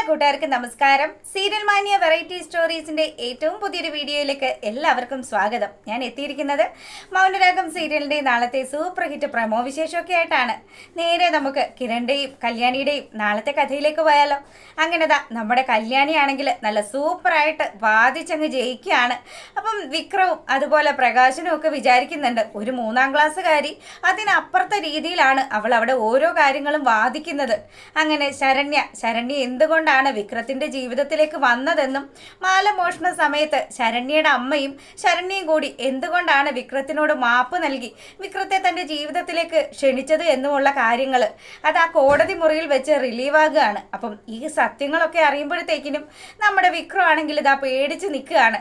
കൂട്ടുകാർക്ക് നമസ്കാരം. Serial മാനിയ variety സ്റ്റോറീസിന്റെ ഏറ്റവും പുതിയൊരു വീഡിയോയിലേക്ക് എല്ലാവർക്കും സ്വാഗതം. ഞാൻ എത്തിയിരിക്കുന്നത് മൗനരാഗം സീരിയലിന്റെ നാളത്തെ സൂപ്പർ ഹിറ്റ് പ്രമോ വിശേഷമൊക്കെ ആയിട്ടാണ്. നേരെ നമുക്ക് കിരണിന്റെയും കല്യാണിയുടെയും നാളത്തെ കഥയിലേക്ക് പോയാലോ. അങ്ങനെതാ നമ്മുടെ കല്യാണിയാണെങ്കിൽ നല്ല സൂപ്പറായിട്ട് വാദിച്ചങ്ങ് ജയിക്കുകയാണ്. അപ്പം വിക്രവും അതുപോലെ പ്രകാശനും ഒക്കെ വിചാരിക്കുന്നുണ്ട് ഒരു 3ാം ക്ലാസ്സുകാരി അതിനപ്പുറത്തെ രീതിയിലാണ് അവൾ അവിടെ ഓരോ കാര്യങ്ങളും വാദിക്കുന്നത്. അങ്ങനെ ശരണ്യ എന്തുകൊണ്ടാണ് വിക്രത്തിന്റെ ജീവിതത്തിലേക്ക് വന്നതെന്നും മാലമോഷണ സമയത്ത് ശരണ്യയുടെ അമ്മയും ശരണ്യയും കൂടി എന്തുകൊണ്ടാണ് വിക്രത്തിനോട് മാപ്പ് നൽകി വിക്രത്തെ തന്റെ ജീവിതത്തിലേക്ക് ക്ഷണിച്ചത് എന്നുമുള്ള കാര്യങ്ങൾ അത് ആ കോടതി മുറിയിൽ വെച്ച് റിലീവ് ആകുകയാണ്. അപ്പം ഈ സത്യങ്ങളൊക്കെ അറിയുമ്പോഴത്തേക്കിനും നമ്മുടെ വിക്രം ആണെങ്കിൽ ഇതാ പേടിച്ച് നിൽക്കുകയാണ്.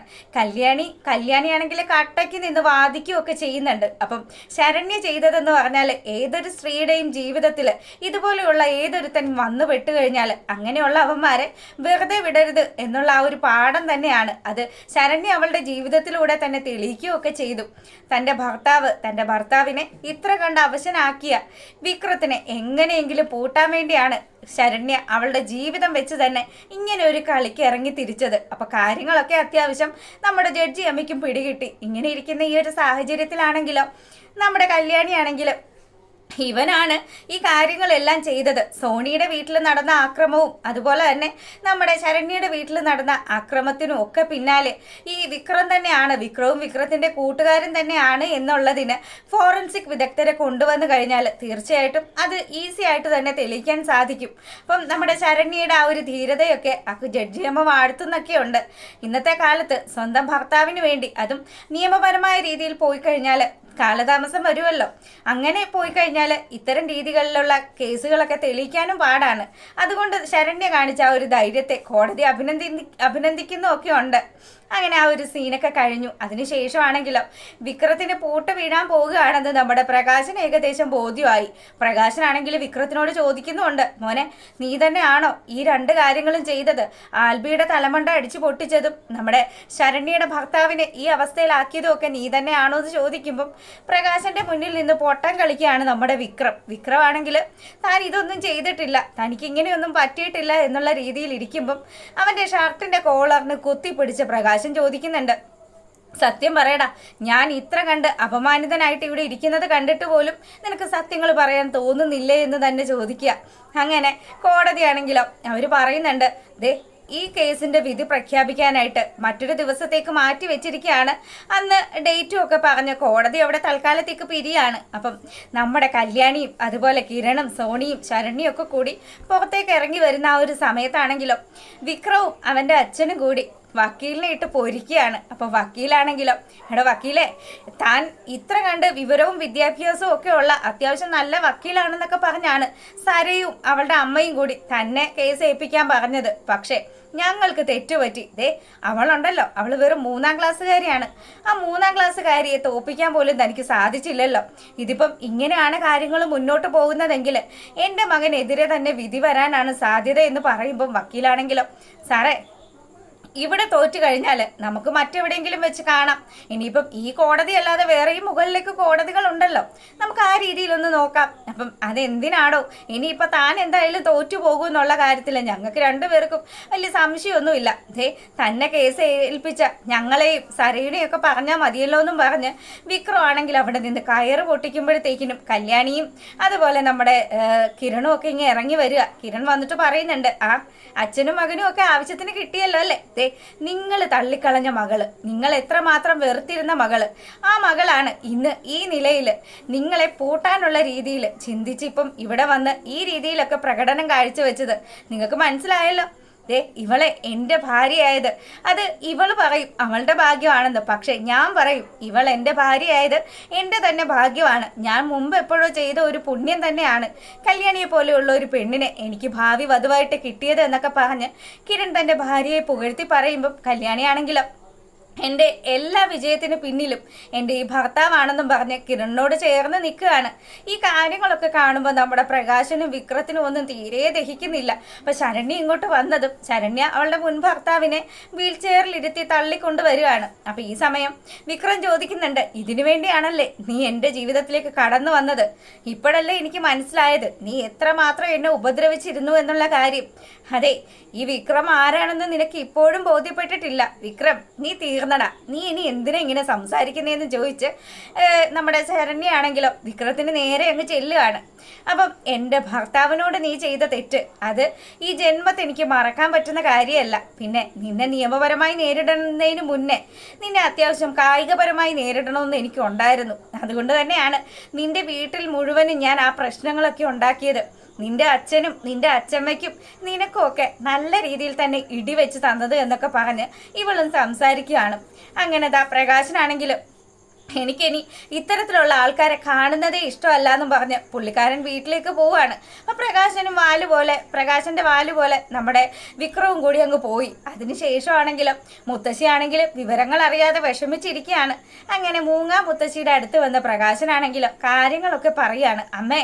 കല്യാണിയാണെങ്കിൽ കട്ടയ്ക്ക് നിന്ന് വാദിക്കുകയൊക്കെ ചെയ്യുന്നുണ്ട്. അപ്പം ശരണ്യ ചെയ്തതെന്ന് പറഞ്ഞാൽ ഏതൊരു സ്ത്രീയുടെയും ജീവിതത്തിൽ ഇതുപോലെയുള്ള ഏതൊരുത്തൻ വന്നു പെട്ട് കഴിഞ്ഞാൽ അങ്ങനെയുള്ള അവന്മാരെ വെറുതെ വിടരുത് എന്നുള്ള ആ ഒരു പാഠം തന്നെയാണ്. അത് ശരണ്യ അവളുടെ ജീവിതത്തിലൂടെ തന്നെ തെളിയിക്കുകയൊക്കെ ചെയ്തു. തൻ്റെ ഭർത്താവിനെ ഇത്ര കണ്ട് അവശനാക്കിയ വിക്രത്തിനെ എങ്ങനെയെങ്കിലും പൂട്ടാൻ വേണ്ടിയാണ് ശരണ്യ അവളുടെ ജീവിതം വെച്ച് തന്നെ ഇങ്ങനെ ഒരു കളിക്ക് ഇറങ്ങി തിരിച്ചത്. അപ്പൊ കാര്യങ്ങളൊക്കെ അത്യാവശ്യം നമ്മുടെ ജഡ്ജി അമ്മയ്ക്കും പിടികിട്ടി. ഇങ്ങനെ ഇരിക്കുന്ന ഈ ഒരു സാഹചര്യത്തിലാണെങ്കിലോ നമ്മുടെ കല്യാണിയാണെങ്കിലും ഇവനാണ് ഈ കാര്യങ്ങളെല്ലാം ചെയ്തത്. സോണിയുടെ വീട്ടിൽ നടന്ന ആക്രമവും അതുപോലെ തന്നെ നമ്മുടെ ശരണ്യയുടെ വീട്ടിൽ നടന്ന ആക്രമത്തിനും ഒക്കെ പിന്നാലെ ഈ വിക്രം തന്നെയാണ്, വിക്രവും വിക്രത്തിന്റെ കൂട്ടുകാരൻ തന്നെയാണ് എന്നുള്ളതിന് ഫോറൻസിക് വിദഗ്ധരെ കൊണ്ടുവന്നു കഴിഞ്ഞാൽ തീർച്ചയായിട്ടും അത് ഈസി ആയിട്ട് തന്നെ തെളിയിക്കാൻ സാധിക്കും. അപ്പം നമ്മുടെ ശരണ്യയുടെ ആ ഒരു ധീരതയൊക്കെ ജഡ്ജിയമ്മ വാഴ്ത്തുന്നൊക്കെ ഉണ്ട്. ഇന്നത്തെ കാലത്ത് സ്വന്തം ഭർത്താവിന് വേണ്ടി അതും നിയമപരമായ രീതിയിൽ പോയി കഴിഞ്ഞാൽ കാലതാമസം വരുമല്ലോ. അങ്ങനെ പോയി കഴിഞ്ഞാൽ ഇത്തരം രീതികളിലുള്ള കേസുകളൊക്കെ തെളിയിക്കാനും പാടാണ്. അതുകൊണ്ട് ശരണ്യ കാണിച്ച ആ ഒരു ധൈര്യത്തെ കോടതി അഭിനന്ദിക്കുന്നൊക്കെ ഉണ്ട്. അങ്ങനെ ആ ഒരു സീനൊക്കെ കഴിഞ്ഞു. അതിനുശേഷമാണെങ്കിലോ വിക്രത്തിന് പൂട്ട് വീഴാൻ പോവുകയാണെന്ന് നമ്മുടെ പ്രകാശന് ഏകദേശം ബോധ്യമായി. പ്രകാശനാണെങ്കിൽ വിക്രത്തിനോട് ചോദിക്കുന്നുണ്ട്, മോനെ നീ തന്നെയാണോ ഈ 2 കാര്യങ്ങളും ചെയ്തത്? ആൽബിയുടെ തലമണ്ട അടിച്ചു പൊട്ടിച്ചതും നമ്മുടെ ശരണ്യയുടെ ഭർത്താവിനെ ഈ അവസ്ഥയിലാക്കിയതും ഒക്കെ നീ തന്നെയാണോ എന്ന് ചോദിക്കുമ്പം പ്രകാശന്റെ മുന്നിൽ നിന്ന് പൊട്ടം കളിക്കുകയാണ് നമ്മുടെ വിക്രമാണെങ്കിൽ താൻ ഇതൊന്നും ചെയ്തിട്ടില്ല, തനിക്ക് ഇങ്ങനെയൊന്നും പറ്റിയിട്ടില്ല എന്നുള്ള രീതിയിൽ ഇരിക്കുമ്പം അവന്റെ ഷർട്ടിന്റെ കോളറിന് കുത്തിപ്പിടിച്ച പ്രകാശൻ ചോദിക്കുന്നുണ്ട്, സത്യം പറയടാ, ഞാൻ ഇത്ര കണ്ട് അപമാനിതനായിട്ട് ഇവിടെ ഇരിക്കുന്നത് കണ്ടിട്ട് പോലും നിനക്ക് സത്യങ്ങൾ പറയാൻ തോന്നുന്നില്ലേ എന്ന് തന്നെ ചോദിക്കുക. അങ്ങനെ കോടതിയാണെങ്കിലോ അവർ പറയുന്നുണ്ട്, ദേ ഈ കേസിന്റെ വിധി പ്രഖ്യാപിക്കാനായിട്ട് മറ്റൊരു ദിവസത്തേക്ക് മാറ്റി വെച്ചിരിക്കുകയാണ്. അന്ന് ഡേറ്റും ഒക്കെ പറഞ്ഞ കോടതി അവിടെ തൽക്കാലത്തേക്ക് പിരിയാണ്. അപ്പം നമ്മുടെ കല്യാണിയും അതുപോലെ കിരണും സോണിയും ശരണ്യും ഒക്കെ കൂടി പുറത്തേക്ക് ഇറങ്ങി വരുന്ന ആ ഒരു സമയത്താണെങ്കിലോ വിക്രവും അവൻ്റെ അച്ഛനും കൂടി വക്കീലിനെ ഇട്ട് പൊരിക്കുകയാണ്. അപ്പൊ വക്കീലാണെങ്കിലോ, എടാ വക്കീലേ, താൻ ഇത്ര കണ്ട് വിവരവും വിദ്യാഭ്യാസവും ഒക്കെ ഉള്ള അത്യാവശ്യം നല്ല വക്കീലാണെന്നൊക്കെ പറഞ്ഞാണ് സരയും അവളുടെ അമ്മയും കൂടി തന്നെ കേസ് ഏൽപ്പിക്കാൻ പറഞ്ഞത്. പക്ഷേ ഞങ്ങൾക്ക് തെറ്റുപറ്റി. ദേ അവളുണ്ടല്ലോ, അവൾ വെറും 3ാം ക്ലാസ്സുകാരിയാണ്. ആ 3ാം ക്ലാസ്സുകാരിയെ തോപ്പിക്കാൻ പോലും തനിക്ക് സാധിച്ചില്ലല്ലോ. ഇതിപ്പം ഇങ്ങനെയാണ് കാര്യങ്ങൾ മുന്നോട്ട് പോകുന്നതെങ്കിൽ എൻ്റെ മകനെതിരെ തന്നെ വിധി വരാനാണ് സാധ്യത എന്ന് പറയുമ്പം വക്കീലാണെങ്കിലോ, സാറേ ഇവിടെ തോറ്റു കഴിഞ്ഞാൽ നമുക്ക് മറ്റെവിടെയെങ്കിലും വെച്ച് കാണാം. ഇനിയിപ്പം ഈ കോടതി അല്ലാതെ വേറെയും മുകളിലേക്ക് കോടതികൾ ഉണ്ടല്ലോ, നമുക്ക് ആ രീതിയിലൊന്ന് നോക്കാം. അപ്പം അതെന്തിനാണോ ഇനിയിപ്പോൾ താൻ എന്തായാലും തോറ്റു പോകും എന്നുള്ള കാര്യത്തിൽ ഞങ്ങൾക്ക് 2 പേർക്കും വലിയ സംശയമൊന്നുമില്ല. തന്നെ കേസ് ഏൽപ്പിച്ച ഞങ്ങളെയും സരയുടെയും ഒക്കെ പറഞ്ഞാൽ മതിയല്ലോ എന്നും പറഞ്ഞ് വിക്രം ആണെങ്കിൽ അവിടെ നിന്ന് കയറ് പൊട്ടിക്കുമ്പോഴത്തേക്കിനും കല്യാണിയും അതുപോലെ നമ്മുടെ കിരണും ഒക്കെ ഇങ്ങനെ ഇറങ്ങി വരിക. കിരൺ വന്നിട്ട് പറയുന്നുണ്ട്, ആ അച്ഛനും മകനും ഒക്കെ ആവശ്യത്തിന് കിട്ടിയല്ലോ അല്ലേ, നിങ്ങൾ തള്ളിക്കളഞ്ഞ മകള്, നിങ്ങൾ എത്രമാത്രം വെറുത്തിരുന്ന മകള്, ആ മകളാണ് ഇന്ന് ഈ നിലയിൽ നിങ്ങളെ പൂട്ടാനുള്ള രീതിയിൽ ചിന്തിച്ചിപ്പം ഇവിടെ വന്ന് ഈ രീതിയിലൊക്കെ പ്രകടനം കാഴ്ചവെച്ചത് നിങ്ങൾക്ക് മനസ്സിലായല്ലോ. ഇവളെ എൻ്റെ ഭാര്യയായത് അത് ഇവൾ പറയും അവളുടെ ഭാഗ്യമാണെന്ന്, പക്ഷെ ഞാൻ പറയും ഇവൾ എൻ്റെ ഭാര്യയായത് എൻ്റെ തന്നെ ഭാഗ്യമാണ്. ഞാൻ മുമ്പ് എപ്പോഴോ ചെയ്ത ഒരു പുണ്യം തന്നെയാണ് കല്യാണിയെ പോലെയുള്ള ഒരു പെണ്ണിനെ എനിക്ക് ഭാവി വധുവായിട്ട് കിട്ടിയത് എന്നൊക്കെ പറഞ്ഞ് കിരൺ തൻ്റെ ഭാര്യയെ പുകഴ്ത്തി പറയുമ്പം കല്യാണിയാണെങ്കിലോ എൻ്റെ എല്ലാ വിജയത്തിന് പിന്നിലും എൻ്റെ ഈ ഭർത്താവാണെന്നും പറഞ്ഞ് കിരണിനോട് ചേർന്ന് നിൽക്കുകയാണ്. ഈ കാര്യങ്ങളൊക്കെ കാണുമ്പോൾ നമ്മുടെ പ്രകാശനും വിക്രത്തിനും ഒന്നും തീരെ ദഹിക്കുന്നില്ല. അപ്പം ശരണ്യ ഇങ്ങോട്ട് വന്നതും ശരണ്യ അവളുടെ മുൻ ഭർത്താവിനെ വീൽ ചെയറിലിരുത്തി തള്ളിക്കൊണ്ട് വരികയാണ്. അപ്പം ഈ സമയം വിക്രം ചോദിക്കുന്നുണ്ട്, ഇതിനു വേണ്ടിയാണല്ലേ നീ എൻ്റെ ജീവിതത്തിലേക്ക് കടന്നു വന്നത്? ഇപ്പോഴല്ലേ എനിക്ക് മനസ്സിലായത് നീ എത്രമാത്രം എന്നെ ഉപദ്രവിച്ചിരുന്നു എന്നുള്ള കാര്യം. അതെ, ഈ വിക്രം ആരാണെന്ന് നിനക്ക് ഇപ്പോഴും ബോധ്യപ്പെട്ടിട്ടില്ല. വിക്രം, നീ തീർന്നടാ. നീ ഇനി എന്തിനാ ഇങ്ങനെ സംസാരിക്കുന്നതെന്ന് ചോദിച്ച് നമ്മുടെ ശരണ്യാണെങ്കിലോ വിക്രത്തിന് നേരെ അങ്ങ് ചെല്ലുകയാണ്. അപ്പം എൻ്റെ ഭർത്താവിനോട് നീ ചെയ്ത തെറ്റ് അത് ഈ ജന്മത്തെ എനിക്ക് മറക്കാൻ പറ്റുന്ന കാര്യമല്ല. പിന്നെ നിന്നെ നിയമപരമായി നേരിടുന്നതിന് മുന്നേ നിന്നെ അത്യാവശ്യം കായികപരമായി നേരിടണമെന്ന് എനിക്കുണ്ടായിരുന്നു. അതുകൊണ്ട് തന്നെയാണ് നിന്റെ വീട്ടിൽ മുഴുവനും ഞാൻ ആ പ്രശ്നങ്ങളൊക്കെ ഉണ്ടാക്കിയത്. നിന്റെ അച്ഛനും നിന്റെ അച്ഛമ്മയ്ക്കും നിനക്കും ഒക്കെ നല്ല രീതിയിൽ തന്നെ ഇടിവെച്ച് തന്നത് എന്നൊക്കെ പറഞ്ഞ് ഇവളും സംസാരിക്കുകയാണ്. അങ്ങനെ പ്രകാശനാണെങ്കിലും എനിക്കിനി ഇത്തരത്തിലുള്ള ആൾക്കാരെ കാണുന്നതേ ഇഷ്ടമല്ല എന്നും പറഞ്ഞ് പുള്ളിക്കാരൻ വീട്ടിലേക്ക് പോവുകയാണ്. അപ്പം പ്രകാശൻ്റെ വാല് പോലെ നമ്മുടെ വിക്രവും കൂടി അങ്ങ് പോയി. അതിനുശേഷമാണെങ്കിലും മുത്തശ്ശിയാണെങ്കിലും വിവരങ്ങൾ അറിയാതെ വിഷമിച്ചിരിക്കുകയാണ്. അങ്ങനെ മുത്തശ്ശിയുടെ അടുത്ത് വന്ന പ്രകാശനാണെങ്കിലും കാര്യങ്ങളൊക്കെ പറയുകയാണ്. അമ്മേ,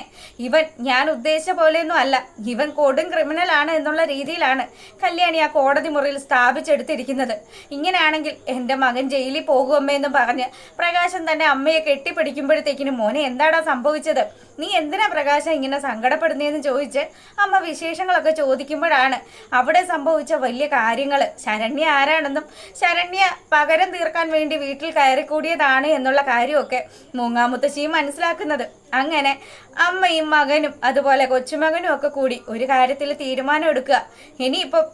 ഇവൻ ഞാൻ ഉദ്ദേശിച്ച പോലെയൊന്നും അല്ല, ഇവൻ കൊടും ക്രിമിനലാണ് എന്നുള്ള രീതിയിലാണ് കല്യാണി ആ കോടതി മുറിയിൽ സ്ഥാപിച്ചെടുത്തിരിക്കുന്നത്. ഇങ്ങനെയാണെങ്കിൽ എൻ്റെ മകൻ ജയിലിൽ പോകുമെന്നും പറഞ്ഞ് പ്രകാശൻ തന്നെ അമ്മയെ കെട്ടിപ്പിടിക്കുമ്പോഴത്തേക്കിനും മോനെ എന്താടാ സംഭവിച്ചത്, നീ എന്തിനാ പ്രകാശം ഇങ്ങനെ സങ്കടപ്പെടുന്നതെന്ന് ചോദിച്ച് അമ്മ വിശേഷങ്ങളൊക്കെ ചോദിക്കുമ്പോഴാണ് അവിടെ സംഭവിച്ച വലിയ കാര്യങ്ങൾ, ശരണ്യ ആരാണെന്നും ശരണ്യ പകരം തീർക്കാൻ വേണ്ടി വീട്ടിൽ കയറിക്കൂടിയതാണ് എന്നുള്ള കാര്യമൊക്കെ മുത്തശ്ശിയും മനസ്സിലാക്കുന്നത്. അങ്ങനെ അമ്മയും മകനും അതുപോലെ കൊച്ചുമകനും ഒക്കെ കൂടി ഒരു കാര്യത്തിൽ തീരുമാനം എടുക്കുക. ഇനിയിപ്പം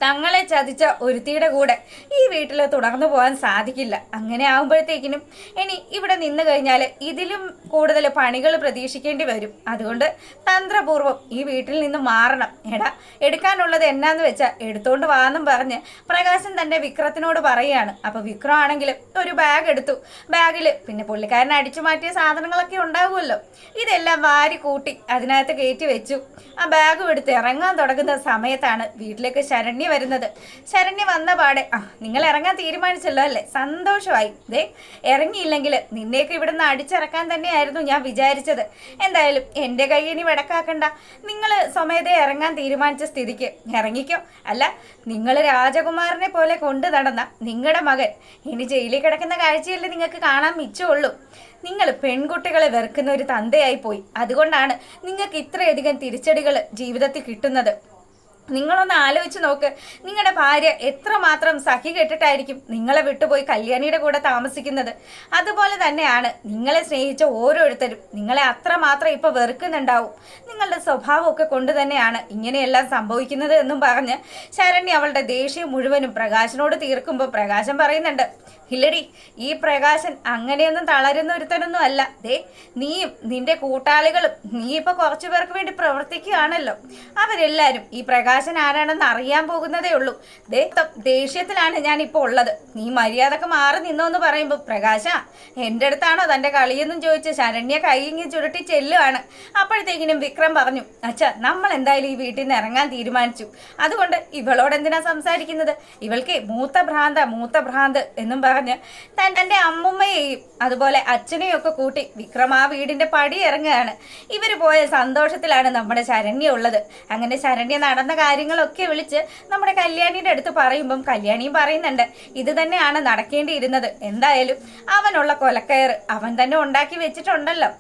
തങ്ങളെ ചതിച്ച ഒരുത്തിയുടെ കൂടെ ഈ വീട്ടിൽ തുടർന്നു പോകാൻ സാധിക്കില്ല. അങ്ങനെ ആകുമ്പോഴത്തേക്കിനും ഇനി ഇവിടെ നിന്ന് കഴിഞ്ഞാൽ ഇതിലും കൂടുതൽ പണികൾ പ്രതീക്ഷിക്കേണ്ടി വരും. അതുകൊണ്ട് തന്ത്രപൂർവ്വം ഈ വീട്ടിൽ നിന്ന് മാറണം. എടുക്കാനുള്ളത് എന്നാന്ന് വെച്ചാൽ എടുത്തോണ്ട് വാന്നും പറഞ്ഞ് പ്രകാശൻ തൻ്റെ വിക്രത്തിനോട് പറയുകയാണ്. അപ്പോൾ വിക്രം ആണെങ്കിലും ഒരു ബാഗ് എടുത്തു. ബാഗിൽ പിന്നെ പുള്ളിക്കാരൻ അടിച്ചു മാറ്റിയ സാധനങ്ങളൊക്കെ ഉണ്ടാവുമല്ലോ, ഇതെല്ലാം വാരി കൂട്ടി അതിനകത്ത് കയറ്റി വെച്ചു. ആ ബാഗും എടുത്ത് ഇറങ്ങാൻ തുടങ്ങുന്ന സമയത്താണ് വീട്ടിലേക്ക് ശരണ്യ വരുന്നത്. ശരണ്യ വന്ന പാടെ നിങ്ങൾ ഇറങ്ങാൻ തീരുമാനിച്ചല്ലോ അല്ലേ, സന്തോഷമായി. ഇറങ്ങിയില്ലെങ്കിൽ നിന്നേക്ക് ഇവിടുന്ന് അടിച്ചിറക്കാൻ തന്നെയായിരുന്നു ഞാൻ വിചാരിച്ചത്. എന്തായാലും എൻ്റെ കൈ ഇനി വെടക്കാക്കണ്ട, നിങ്ങൾ സ്വമേധയെ ഇറങ്ങാൻ തീരുമാനിച്ച സ്ഥിതിക്ക് ഇറങ്ങിക്കോ. അല്ല, നിങ്ങൾ രാജകുമാരനെ പോലെ കൊണ്ടു നടന്ന നിങ്ങളുടെ മകൻ ഇനി ജയിലിൽ കിടക്കുന്ന കാഴ്ചയല്ലേ നിങ്ങൾക്ക് കാണാൻ മിച്ചമുള്ളൂ. നിങ്ങൾ പെൺകുട്ടികളെ വെറുക്കുന്ന ഒരു തന്തയായി പോയി. അതുകൊണ്ടാണ് നിങ്ങൾക്ക് ഇത്രയധികം തിരിച്ചടികൾ ജീവിതത്തിൽ കിട്ടുന്നത്. നിങ്ങളൊന്ന് ആലോചിച്ച് നോക്ക്, നിങ്ങളുടെ ഭാര്യ എത്രമാത്രം സഖി കെട്ടിട്ടായിരിക്കും നിങ്ങളെ വിട്ടുപോയി കല്യാണിയുടെ കൂടെ താമസിക്കുന്നത്. അതുപോലെ തന്നെയാണ് നിങ്ങളെ സ്നേഹിച്ച ഓരോരുത്തരും നിങ്ങളെ അത്രമാത്രം ഇപ്പോൾ വെറുക്കുന്നുണ്ടാവും. നിങ്ങളുടെ സ്വഭാവമൊക്കെ കൊണ്ട് തന്നെയാണ് ഇങ്ങനെയെല്ലാം സംഭവിക്കുന്നത് എന്നും പറഞ്ഞ് ശരണ്യ അവളുടെ ദേഷ്യം മുഴുവനും പ്രകാശനോട് തീർക്കുമ്പോൾ പ്രകാശൻ പറയുന്നുണ്ട്, ഇല്ലടി, ഈ പ്രകാശൻ അങ്ങനെയൊന്നും തളരുന്ന ഒരുത്തനൊന്നും അല്ല. നീയും നിന്റെ കൂട്ടാളികളും നീ ഇപ്പോൾ കുറച്ചു പേർക്ക് വേണ്ടി പ്രവർത്തിക്കുകയാണല്ലോ, അവരെല്ലാവരും ഈ പ്രകാശൻ ആരാണെന്ന് അറിയാൻ പോകുന്നതേ ഉള്ളൂ. ദേഷ്യത്തിലാണ് ഞാൻ ഇപ്പോൾ ഉള്ളത്. നീ മര്യാദക്ക് മാറി നിന്നോന്ന് പറയുമ്പോൾ പ്രകാശ എൻ്റെ അടുത്താണോ തൻ്റെ കളിയെന്നും ചോദിച്ച് ശരണ്യ കൈയിങ്ങി ചുരുട്ടി ചെല്ലുകയാണ്. അപ്പോഴത്തേക്കിനും വിക്രം പറഞ്ഞു, അച്ഛാ, നമ്മൾ എന്തായാലും ഈ വീട്ടിൽ നിന്ന് ഇറങ്ങാൻ തീരുമാനിച്ചു. അതുകൊണ്ട് ഇവളോട് എന്തിനാ സംസാരിക്കുന്നത്? ഇവൾക്ക് മൂത്ത ഭ്രാന്ത് എന്നും പറഞ്ഞ് തൻ്റെ അമ്മുമ്മയെയും അതുപോലെ അച്ഛനെയും ഒക്കെ കൂട്ടി വിക്രം ആ വീടിൻ്റെ പടി ഇറങ്ങുകയാണ്. ഇവർ പോയ സന്തോഷത്തിലാണ് നമ്മുടെ ശരണ്യ ഉള്ളത്. അങ്ങനെ ശരണ്യ നടന്ന കാര്യങ്ങളൊക്കെ വിളിച്ച് നമ്മുടെ കല്യാണിയുടെ അടുത്ത് പറയുമ്പം കല്യാണിയും പറയുന്നുണ്ട്, ഇത് തന്നെയാണ് നടക്കേണ്ടിയിരുന്നത്. എന്തായാലും അവനുള്ള കൊലക്കയർ അവൻ തന്നെ ഉണ്ടാക്കി വെച്ചിട്ടുണ്ടല്ലോ.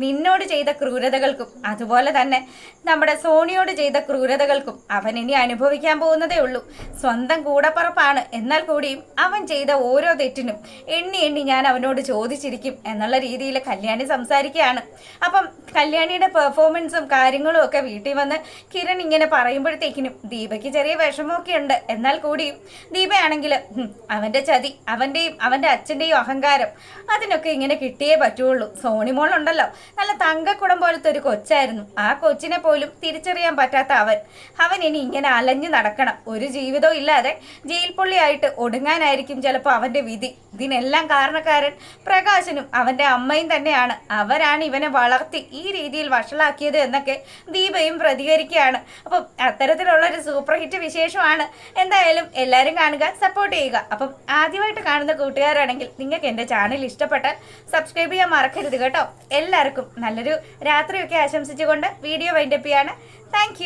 നിന്നോട് ചെയ്ത ക്രൂരതകൾക്കും അതുപോലെ തന്നെ നമ്മുടെ സോണിയോട് ചെയ്ത ക്രൂരതകൾക്കും അവൻ ഇനി അനുഭവിക്കാൻ പോകുന്നതേ ഉള്ളൂ. സ്വന്തം കൂടപ്പറപ്പാണ്, എന്നാൽ കൂടിയും അവൻ ചെയ്ത ഓരോ തെറ്റിനും എണ്ണി ഞാൻ അവനോട് ചോദിച്ചിരിക്കും എന്നുള്ള രീതിയിൽ കല്യാണി സംസാരിക്കുകയാണ്. അപ്പം കല്യാണിയുടെ പെർഫോമൻസും കാര്യങ്ങളും ഒക്കെ വീട്ടിൽ വന്ന് കിരൺ ഇങ്ങനെ പറയുമ്പോഴത്തേക്കിനും ദീപയ്ക്ക് ചെറിയ വിഷമമൊക്കെ ഉണ്ട്. എന്നാൽ കൂടിയും ദീപയാണെങ്കിൽ അവൻ്റെ ചതി, അവൻ്റെ അച്ഛൻ്റെയും അഹങ്കാരം, അതിനൊക്കെ ഇങ്ങനെ കിട്ടിയേ പറ്റുള്ളൂ. സോണിമോളുണ്ടല്ലോ, നല്ല തങ്കക്കുടം പോലത്തെ ഒരു കൊച്ചായിരുന്നു. ആ കൊച്ചിനെ പോലും തിരിച്ചറിയാൻ പറ്റാത്ത അവൻ ഇനി ഇങ്ങനെ അലഞ്ഞു നടക്കണം. ഒരു ജീവിതവും ഇല്ലാതെ ജയിൽ പുള്ളിയായിട്ട് ഒടുങ്ങാനായിരിക്കും ചിലപ്പോൾ അവൻ്റെ വിധി. ഇതിനെല്ലാം കാരണക്കാരൻ പ്രകാശനും അവൻ്റെ അമ്മയും തന്നെയാണ്. അവരാണ് ഇവനെ വളർത്തി ഈ രീതിയിൽ വഷളാക്കിയത് എന്നൊക്കെ ദീപയും പ്രതികരിക്കുകയാണ്. അപ്പം അത്തരത്തിലുള്ളൊരു സൂപ്പർ ഹിറ്റ് വിശേഷമാണ്. എന്തായാലും എല്ലാവരും കാണുക, സപ്പോർട്ട് ചെയ്യുക. അപ്പം ആദ്യമായിട്ട് കാണുന്ന കൂട്ടുകാരാണെങ്കിൽ നിങ്ങൾക്ക് എൻ്റെ ചാനൽ ഇഷ്ടപ്പെട്ടാൽ സബ്സ്ക്രൈബ് ചെയ്യാൻ മറക്കരുത് കേട്ടോ. എല്ലാവർക്കും നല്ലൊരു രാത്രിയൊക്കെ ആശംസിച്ചുകൊണ്ട് വീഡിയോ വൈൻഡപ്പ് ചെയ്യാണ്. താങ്ക്